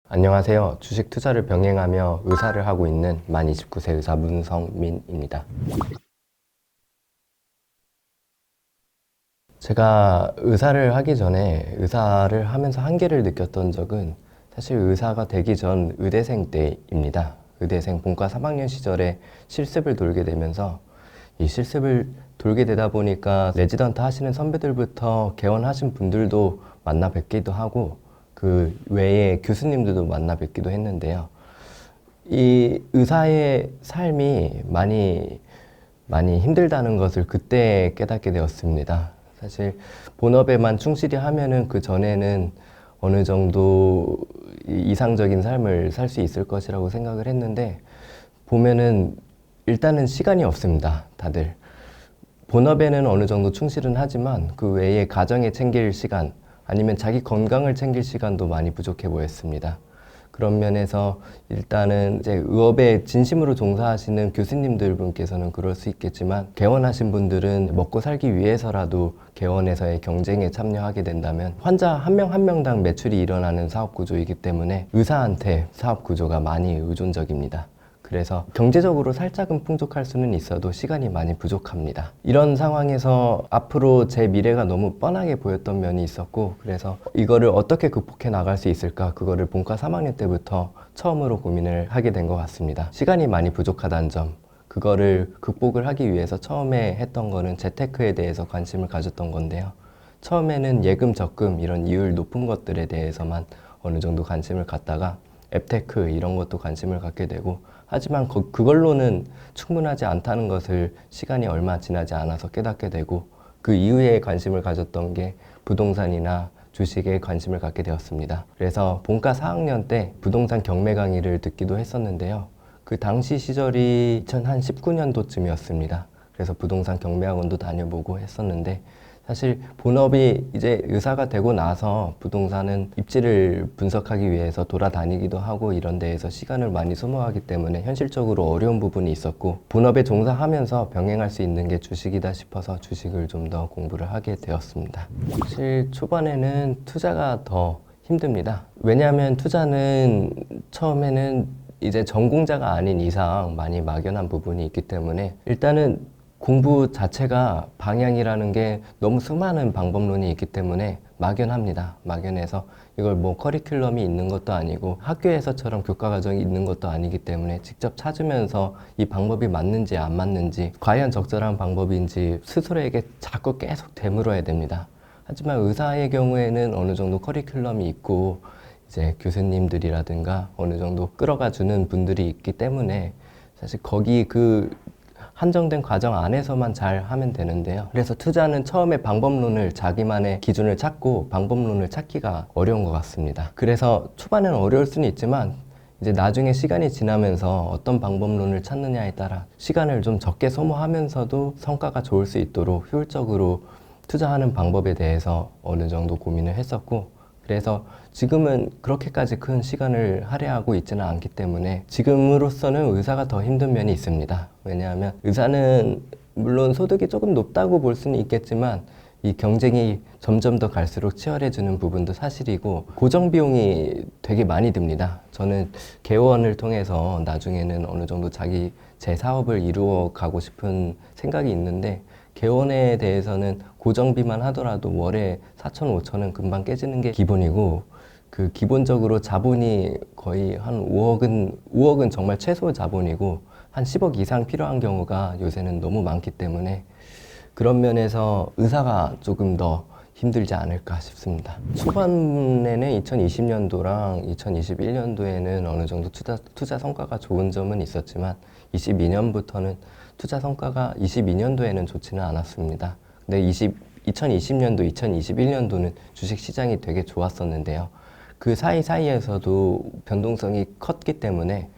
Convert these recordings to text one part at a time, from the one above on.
안녕하세요. 주식 투자를 병행하며 의사를 하고 있는 만 29세 의사 문성민입니다. 제가 의사를 하기 전에 의사를 하면서 한계를 느꼈던 적은 사실 의사가 되기 전 의대생 때입니다. 의대생 본과 3학년 시절에 실습을 돌게 되면서 이 실습을 돌게 되다 보니까 레지던트 하시는 선배들부터 개원하신 분들도 만나 뵙기도 하고 그 외에 교수님들도 만나 뵙기도 했는데요. 이 의사의 삶이 많이 힘들다는 것을 그때 깨닫게 되었습니다. 사실 본업에만 충실히 하면은 그 전에는 어느 정도 이상적인 삶을 살 수 있을 것이라고 생각을 했는데 보면은 일단은 시간이 없습니다. 다들 본업에는 어느 정도 충실은 하지만 그 외에 가정에 챙길 시간 아니면 자기 건강을 챙길 시간도 많이 부족해 보였습니다. 그런 면에서 일단은 이제 의업에 진심으로 종사하시는 교수님들 분께서는 그럴 수 있겠지만 개원하신 분들은 먹고 살기 위해서라도 개원에서의 경쟁에 참여하게 된다면 환자 한 명 한 명당 매출이 일어나는 사업 구조이기 때문에 의사한테 사업 구조가 많이 의존적입니다. 그래서 경제적으로 살짝은 풍족할 수는 있어도 시간이 많이 부족합니다. 이런 상황에서 앞으로 제 미래가 너무 뻔하게 보였던 면이 있었고 그래서 이거를 어떻게 극복해 나갈 수 있을까 그거를 본과 3학년 때부터 처음으로 고민을 하게 된 것 같습니다. 시간이 많이 부족하다는 점 그거를 극복을 하기 위해서 처음에 했던 거는 재테크에 대해서 관심을 가졌던 건데요. 처음에는 예금, 적금 이런 이율 높은 것들에 대해서만 어느 정도 관심을 갖다가 앱테크 이런 것도 관심을 갖게 되고 하지만 그걸로는 충분하지 않다는 것을 시간이 얼마 지나지 않아서 깨닫게 되고 그 이후에 관심을 가졌던 게 부동산이나 주식에 관심을 갖게 되었습니다. 그래서 본과 4학년 때 부동산 경매 강의를 듣기도 했었는데요. 그 당시 시절이 2019년도쯤이었습니다. 그래서 부동산 경매학원도 다녀보고 했었는데 사실 본업이 이제 의사가 되고 나서 부동산은 입지를 분석하기 위해서 돌아다니기도 하고 이런 데에서 시간을 많이 소모하기 때문에 현실적으로 어려운 부분이 있었고 본업에 종사하면서 병행할 수 있는 게 주식이다 싶어서 주식을 좀 더 공부를 하게 되었습니다. 사실 초반에는 투자가 더 힘듭니다. 왜냐하면 투자는 처음에는 이제 전공자가 아닌 이상 많이 막연한 부분이 있기 때문에 일단은 공부 자체가 방향이라는 게 너무 수많은 방법론이 있기 때문에 막연합니다. 막연해서 이걸 뭐 커리큘럼이 있는 것도 아니고 학교에서처럼 교과 과정이 있는 것도 아니기 때문에 직접 찾으면서 이 방법이 맞는지 안 맞는지 과연 적절한 방법인지 스스로에게 자꾸 계속 되물어야 됩니다. 하지만 의사의 경우에는 어느 정도 커리큘럼이 있고 이제 교수님들이라든가 어느 정도 끌어가 주는 분들이 있기 때문에 사실 거기 그 한정된 과정 안에서만 잘 하면 되는데요. 그래서 투자는 처음에 방법론을 자기만의 기준을 찾고 방법론을 찾기가 어려운 것 같습니다. 그래서 초반에는 어려울 수는 있지만 이제 나중에 시간이 지나면서 어떤 방법론을 찾느냐에 따라 시간을 좀 적게 소모하면서도 성과가 좋을 수 있도록 효율적으로 투자하는 방법에 대해서 어느 정도 고민을 했었고 그래서 지금은 그렇게까지 큰 시간을 할애하고 있지는 않기 때문에 지금으로서는 의사가 더 힘든 면이 있습니다. 왜냐하면 의사는 물론 소득이 조금 높다고 볼 수는 있겠지만 이 경쟁이 점점 더 갈수록 치열해지는 부분도 사실이고 고정 비용이 되게 많이 듭니다. 저는 개원을 통해서 나중에는 어느 정도 제 사업을 이루어 가고 싶은 생각이 있는데 개원에 대해서는 고정비만 하더라도 월에 4천, 5천은 금방 깨지는 게 기본이고 그 기본적으로 자본이 거의 한 5억은 정말 최소 자본이고 한 10억 이상 필요한 경우가 요새는 너무 많기 때문에 그런 면에서 의사가 조금 더 힘들지 않을까 싶습니다. 초반에는 2020년도랑 2021년도에는 어느 정도 투자 성과가 좋은 점은 있었지만 22년부터는 투자 성과가 22년도에는 좋지는 않았습니다. 근데 2020년도, 2021년도는 주식 시장이 되게 좋았었는데요. 그 사이사이에서도 변동성이 컸기 때문에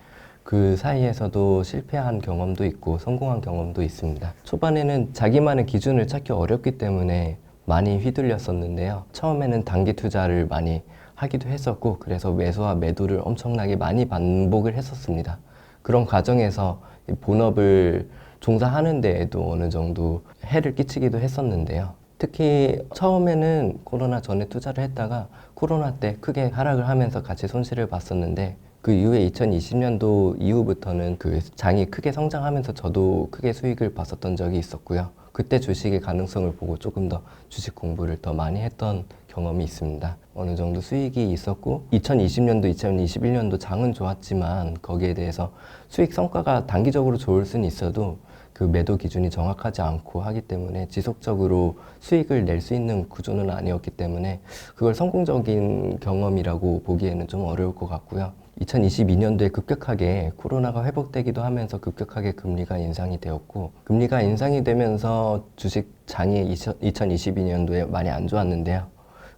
그 사이에서도 실패한 경험도 있고 성공한 경험도 있습니다. 초반에는 자기만의 기준을 찾기 어렵기 때문에 많이 휘둘렸었는데요. 처음에는 단기 투자를 많이 하기도 했었고 그래서 매수와 매도를 엄청나게 많이 반복을 했었습니다. 그런 과정에서 본업을 종사하는 데에도 어느 정도 해를 끼치기도 했었는데요. 특히 처음에는 코로나 전에 투자를 했다가 코로나 때 크게 하락을 하면서 같이 손실을 봤었는데 그 이후에 2020년도 이후부터는 그 장이 크게 성장하면서 저도 크게 수익을 봤었던 적이 있었고요. 그때 주식의 가능성을 보고 조금 더 주식 공부를 더 많이 했던 경험이 있습니다. 어느 정도 수익이 있었고 2020년도, 2021년도 장은 좋았지만 거기에 대해서 수익 성과가 단기적으로 좋을 수는 있어도 그 매도 기준이 정확하지 않고 하기 때문에 지속적으로 수익을 낼 수 있는 구조는 아니었기 때문에 그걸 성공적인 경험이라고 보기에는 좀 어려울 것 같고요. 2022년도에 급격하게 코로나가 회복되기도 하면서 급격하게 금리가 인상이 되었고 금리가 인상이 되면서 주식 장이 2022년도에 많이 안 좋았는데요.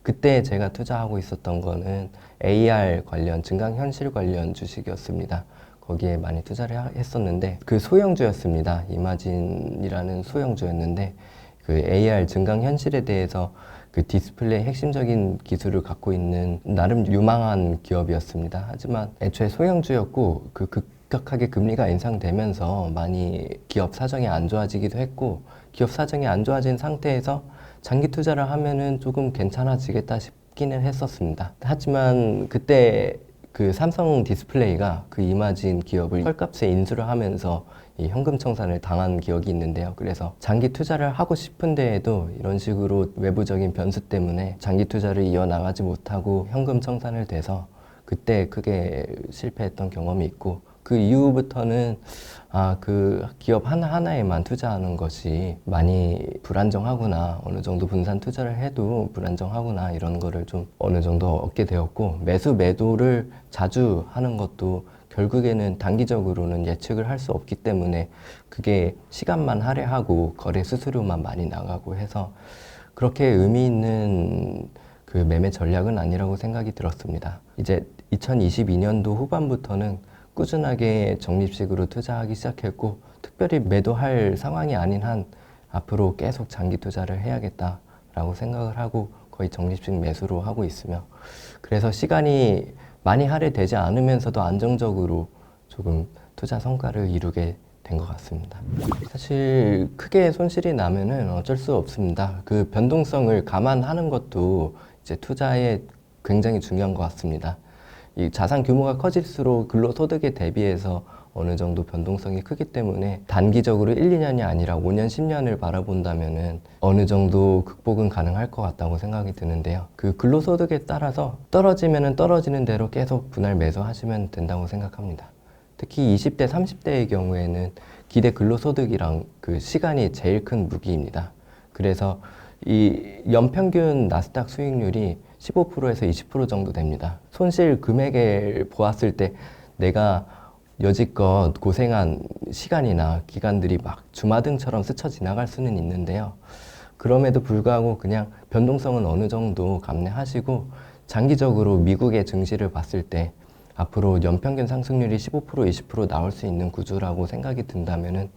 그때 제가 투자하고 있었던 거는 AR 관련, 증강현실 관련 주식이었습니다. 거기에 많이 투자를 했었는데 그 소형주였습니다. 이마진이라는 소형주였는데 그 AR 증강현실에 대해서 그 디스플레이 핵심적인 기술을 갖고 있는 나름 유망한 기업이었습니다. 하지만 애초에 소형주였고 그 급격하게 금리가 인상되면서 많이 기업 사정이 안 좋아지기도 했고 기업 사정이 안 좋아진 상태에서 장기 투자를 하면은 조금 괜찮아지겠다 싶기는 했었습니다. 하지만 그때 그 삼성 디스플레이가 그 이마진 기업을 헐값에 인수를 하면서 이 현금 청산을 당한 기억이 있는데요. 그래서 장기 투자를 하고 싶은데에도 이런 식으로 외부적인 변수 때문에 장기 투자를 이어나가지 못하고 현금 청산을 돼서 그때 크게 실패했던 경험이 있고 그 이후부터는 그 기업 하나하나에만 투자하는 것이 많이 불안정하구나, 어느 정도 분산 투자를 해도 불안정하구나 이런 거를 좀 어느 정도 얻게 되었고 매도를 자주 하는 것도 결국에는 단기적으로는 예측을 할 수 없기 때문에 그게 시간만 할애하고 거래 수수료만 많이 나가고 해서 그렇게 의미 있는 그 매매 전략은 아니라고 생각이 들었습니다. 이제 2022년도 후반부터는 꾸준하게 적립식으로 투자하기 시작했고 특별히 매도할 상황이 아닌 한 앞으로 계속 장기 투자를 해야겠다라고 생각을 하고 거의 적립식 매수로 하고 있으며 그래서 시간이 많이 할애되지 않으면서도 안정적으로 조금 투자 성과를 이루게 된 것 같습니다. 사실 크게 손실이 나면은 어쩔 수 없습니다. 그 변동성을 감안하는 것도 이제 투자에 굉장히 중요한 것 같습니다. 이 자산 규모가 커질수록 근로소득에 대비해서 어느 정도 변동성이 크기 때문에 단기적으로 1, 2년이 아니라 5년, 10년을 바라본다면은 어느 정도 극복은 가능할 것 같다고 생각이 드는데요. 그 근로소득에 따라서 떨어지면은 떨어지는 대로 계속 분할 매수하시면 된다고 생각합니다. 특히 20대, 30대의 경우에는 기대 근로소득이랑 그 시간이 제일 큰 무기입니다. 그래서 이 연평균 나스닥 수익률이 15%에서 20% 정도 됩니다. 손실 금액을 보았을 때 내가 여지껏 고생한 시간이나 기간들이 막 주마등처럼 스쳐 지나갈 수는 있는데요. 그럼에도 불구하고 그냥 변동성은 어느 정도 감내하시고 장기적으로 미국의 증시를 봤을 때 앞으로 연평균 상승률이 15%, 20% 나올 수 있는 구조라고 생각이 든다면은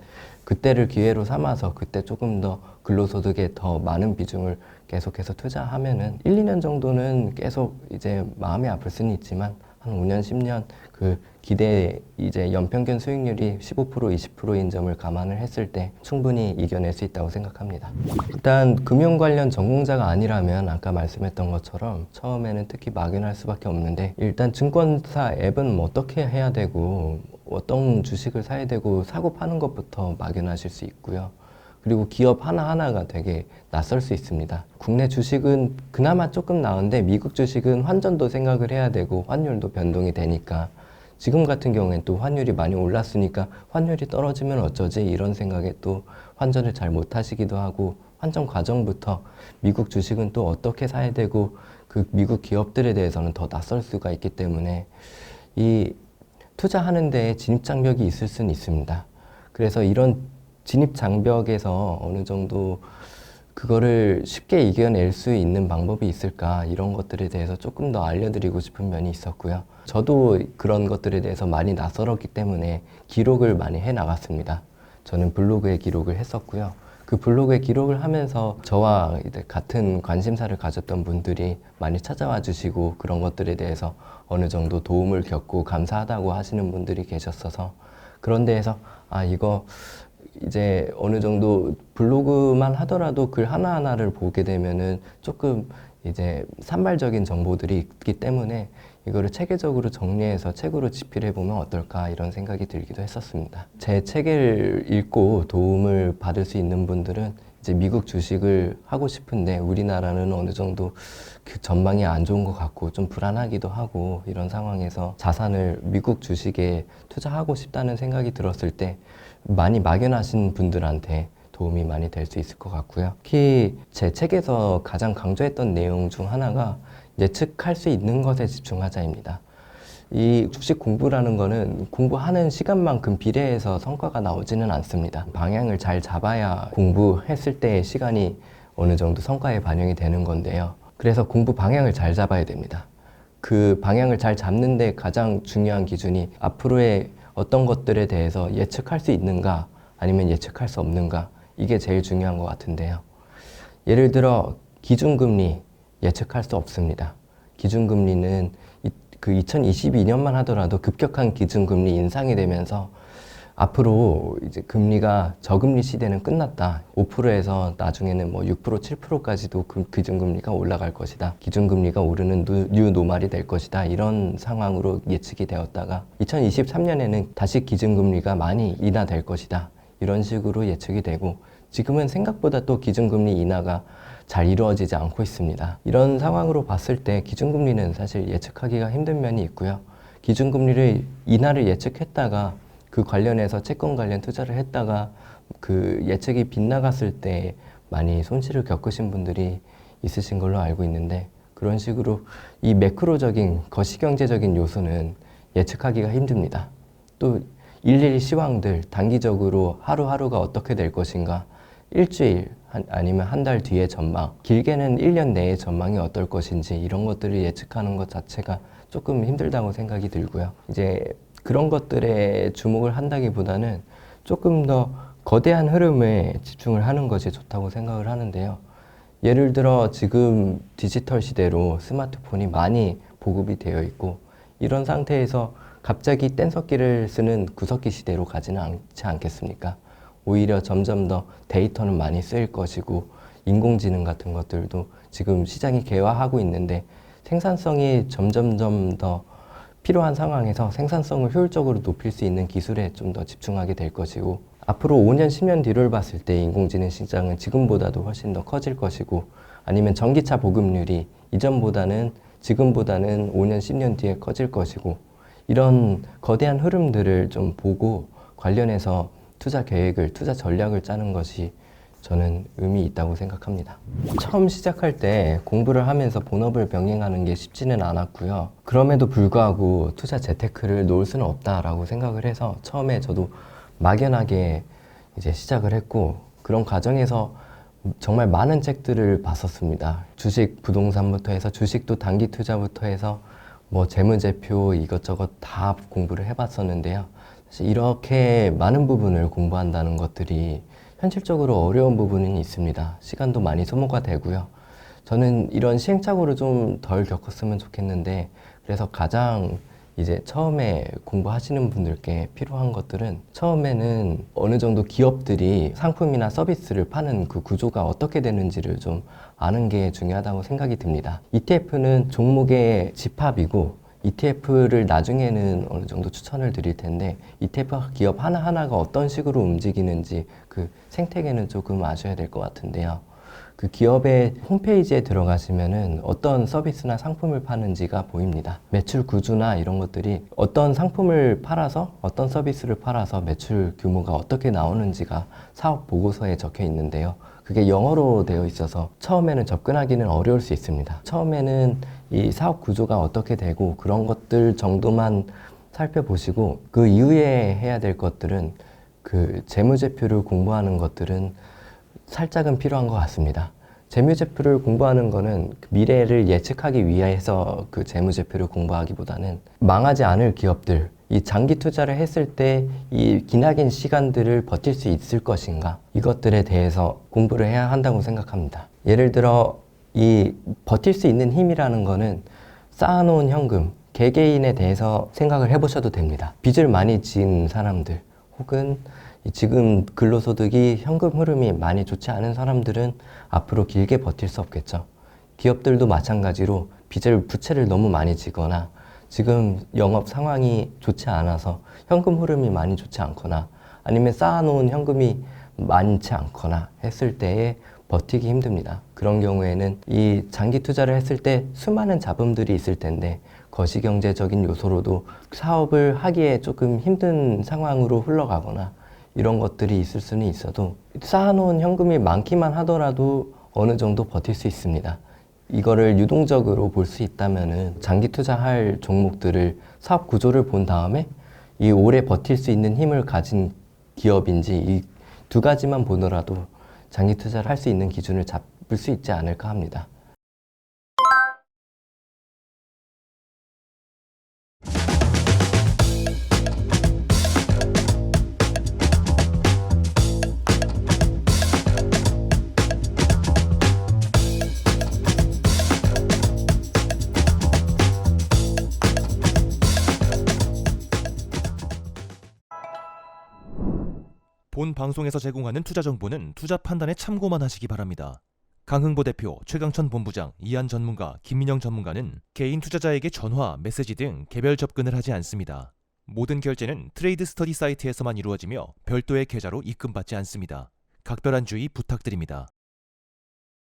그때를 기회로 삼아서 그때 조금 더 근로소득에 더 많은 비중을 계속해서 투자하면은 1, 2년 정도는 계속 이제 마음이 아플 수는 있지만 한 5년, 10년 그 기대 이제 연평균 수익률이 15%, 20%인 점을 감안을 했을 때 충분히 이겨낼 수 있다고 생각합니다. 일단 금융 관련 전공자가 아니라면 아까 말씀했던 것처럼 처음에는 특히 막연할 수밖에 없는데 일단 증권사 앱은 뭐 어떻게 해야 되고 어떤 주식을 사야 되고 사고 파는 것부터 막연하실 수 있고요. 그리고 기업 하나하나가 되게 낯설 수 있습니다. 국내 주식은 그나마 조금 나은데 미국 주식은 환전도 생각을 해야 되고 환율도 변동이 되니까 지금 같은 경우엔 또 환율이 많이 올랐으니까 환율이 떨어지면 어쩌지 이런 생각에 또 환전을 잘 못하시기도 하고 환전 과정부터 미국 주식은 또 어떻게 사야 되고 그 미국 기업들에 대해서는 더 낯설 수가 있기 때문에 이 투자하는 데에 진입장벽이 있을 수는 있습니다. 그래서 이런 진입 장벽에서 어느 정도 그거를 쉽게 이겨낼 수 있는 방법이 있을까 이런 것들에 대해서 조금 더 알려드리고 싶은 면이 있었고요. 저도 그런 것들에 대해서 많이 낯설었기 때문에 기록을 많이 해나갔습니다. 저는 블로그에 기록을 했었고요. 그 블로그에 기록을 하면서 저와 같은 관심사를 가졌던 분들이 많이 찾아와 주시고 그런 것들에 대해서 어느 정도 도움을 겪고 감사하다고 하시는 분들이 계셨어서 그런 데에서 이거 이제 어느 정도 블로그만 하더라도 글 하나하나를 보게 되면은 조금 이제 산발적인 정보들이 있기 때문에 이거를 체계적으로 정리해서 책으로 집필해 보면 어떨까 이런 생각이 들기도 했었습니다. 제 책을 읽고 도움을 받을 수 있는 분들은 이제 미국 주식을 하고 싶은데 우리나라는 어느 정도 그 전망이 안 좋은 것 같고 좀 불안하기도 하고 이런 상황에서 자산을 미국 주식에 투자하고 싶다는 생각이 들었을 때 많이 막연하신 분들한테 도움이 많이 될 수 있을 것 같고요. 특히 제 책에서 가장 강조했던 내용 중 하나가 예측할 수 있는 것에 집중하자입니다. 이 주식 공부라는 거는 공부하는 시간만큼 비례해서 성과가 나오지는 않습니다. 방향을 잘 잡아야 공부했을 때의 시간이 어느 정도 성과에 반영이 되는 건데요. 그래서 공부 방향을 잘 잡아야 됩니다. 그 방향을 잘 잡는데 가장 중요한 기준이 앞으로의 어떤 것들에 대해서 예측할 수 있는가 아니면 예측할 수 없는가, 이게 제일 중요한 것 같은데요. 예를 들어 기준금리 예측할 수 없습니다. 기준금리는 그 2022년만 하더라도 급격한 기준금리 인상이 되면서 앞으로 이제 금리가 저금리 시대는 끝났다. 5%에서 나중에는 뭐 6%, 7%까지도 기준금리가 올라갈 것이다. 기준금리가 오르는 뉴 노멀이 될 것이다. 이런 상황으로 예측이 되었다가 2023년에는 다시 기준금리가 많이 인하될 것이다. 이런 식으로 예측이 되고 지금은 생각보다 또 기준금리 인하가 잘 이루어지지 않고 있습니다. 이런 상황으로 봤을 때 기준금리는 사실 예측하기가 힘든 면이 있고요. 기준금리를 인하를 예측했다가 그 관련해서 채권 관련 투자를 했다가 그 예측이 빗나갔을 때 많이 손실을 겪으신 분들이 있으신 걸로 알고 있는데, 그런 식으로 이 매크로적인 거시경제적인 요소는 예측하기가 힘듭니다. 또 일일 시황들 단기적으로 하루하루가 어떻게 될 것인가, 일주일 아니면 한 달 뒤의 전망, 길게는 1년 내의 전망이 어떨 것인지 이런 것들을 예측하는 것 자체가 조금 힘들다고 생각이 들고요. 이제 그런 것들에 주목을 한다기보다는 조금 더 거대한 흐름에 집중을 하는 것이 좋다고 생각을 하는데요. 예를 들어 지금 디지털 시대로 스마트폰이 많이 보급이 되어 있고 이런 상태에서 갑자기 뗀석기를 쓰는 구석기 시대로 가지는 않지 않겠습니까? 오히려 점점 더 데이터는 많이 쓰일 것이고 인공지능 같은 것들도 지금 시장이 개화하고 있는데 생산성이 점점 더 필요한 상황에서 생산성을 효율적으로 높일 수 있는 기술에 좀 더 집중하게 될 것이고, 앞으로 5년, 10년 뒤를 봤을 때 인공지능 시장은 지금보다도 훨씬 더 커질 것이고, 아니면 전기차 보급률이 이전보다는 지금보다는 5년, 10년 뒤에 커질 것이고, 이런 거대한 흐름들을 좀 보고 관련해서 투자 계획을, 투자 전략을 짜는 것이 저는 의미 있다고 생각합니다. 처음 시작할 때 공부를 하면서 본업을 병행하는 게 쉽지는 않았고요. 그럼에도 불구하고 투자 재테크를 놓을 수는 없다라고 생각을 해서 처음에 저도 막연하게 이제 시작을 했고, 그런 과정에서 정말 많은 책들을 봤었습니다. 주식, 부동산부터 해서 주식도 단기 투자부터 해서 뭐 재무제표 이것저것 다 공부를 해봤었는데요. 사실 이렇게 많은 부분을 공부한다는 것들이 현실적으로 어려운 부분이 있습니다. 시간도 많이 소모가 되고요. 저는 이런 시행착오를 좀 덜 겪었으면 좋겠는데, 그래서 가장 이제 처음에 공부하시는 분들께 필요한 것들은 처음에는 어느 정도 기업들이 상품이나 서비스를 파는 그 구조가 어떻게 되는지를 좀 아는 게 중요하다고 생각이 듭니다. ETF는 종목의 집합이고 ETF를 나중에는 어느 정도 추천을 드릴 텐데 ETF 기업 하나하나가 어떤 식으로 움직이는지 그 생태계는 조금 아셔야 될 것 같은데요. 그 기업의 홈페이지에 들어가시면은 어떤 서비스나 상품을 파는지가 보입니다. 매출 구조나 이런 것들이 어떤 상품을 팔아서 어떤 서비스를 팔아서 매출 규모가 어떻게 나오는지가 사업 보고서에 적혀 있는데요. 그게 영어로 되어 있어서 처음에는 접근하기는 어려울 수 있습니다. 처음에는 이 사업 구조가 어떻게 되고 그런 것들 정도만 살펴보시고, 그 이후에 해야 될 것들은 그 재무제표를 공부하는 것들은 살짝은 필요한 것 같습니다. 재무제표를 공부하는 거는 미래를 예측하기 위해서 그 재무제표를 공부하기보다는 망하지 않을 기업들, 이 장기 투자를 했을 때 이 기나긴 시간들을 버틸 수 있을 것인가, 이것들에 대해서 공부를 해야 한다고 생각합니다. 예를 들어 이 버틸 수 있는 힘이라는 거는 쌓아놓은 현금, 개개인에 대해서 생각을 해보셔도 됩니다. 빚을 많이 지은 사람들 혹은 지금 근로소득이 현금 흐름이 많이 좋지 않은 사람들은 앞으로 길게 버틸 수 없겠죠. 기업들도 마찬가지로 부채를 너무 많이 지거나 지금 영업 상황이 좋지 않아서 현금 흐름이 많이 좋지 않거나 아니면 쌓아놓은 현금이 많지 않거나 했을 때에 버티기 힘듭니다. 그런 경우에는 이 장기 투자를 했을 때 수많은 자금들이 있을 텐데 거시경제적인 요소로도 사업을 하기에 조금 힘든 상황으로 흘러가거나 이런 것들이 있을 수는 있어도 쌓아놓은 현금이 많기만 하더라도 어느 정도 버틸 수 있습니다. 이거를 유동적으로 볼 수 있다면은 장기 투자할 종목들을 사업 구조를 본 다음에 이 오래 버틸 수 있는 힘을 가진 기업인지 이 두 가지만 보더라도 장기 투자를 할 수 있는 기준을 잡을 수 있지 않을까 합니다. 본 방송에서 제공하는 투자 정보는 투자 판단에 참고만 하시기 바랍니다. 강흥보 대표, 최강천 본부장, 이한 전문가, 김민영 전문가는 개인 투자자에게 전화, 메시지 등 개별 접근을 하지 않습니다. 모든 결제는 트레이드 스터디 사이트에서만 이루어지며 별도의 계좌로 입금받지 않습니다. 각별한 주의 부탁드립니다.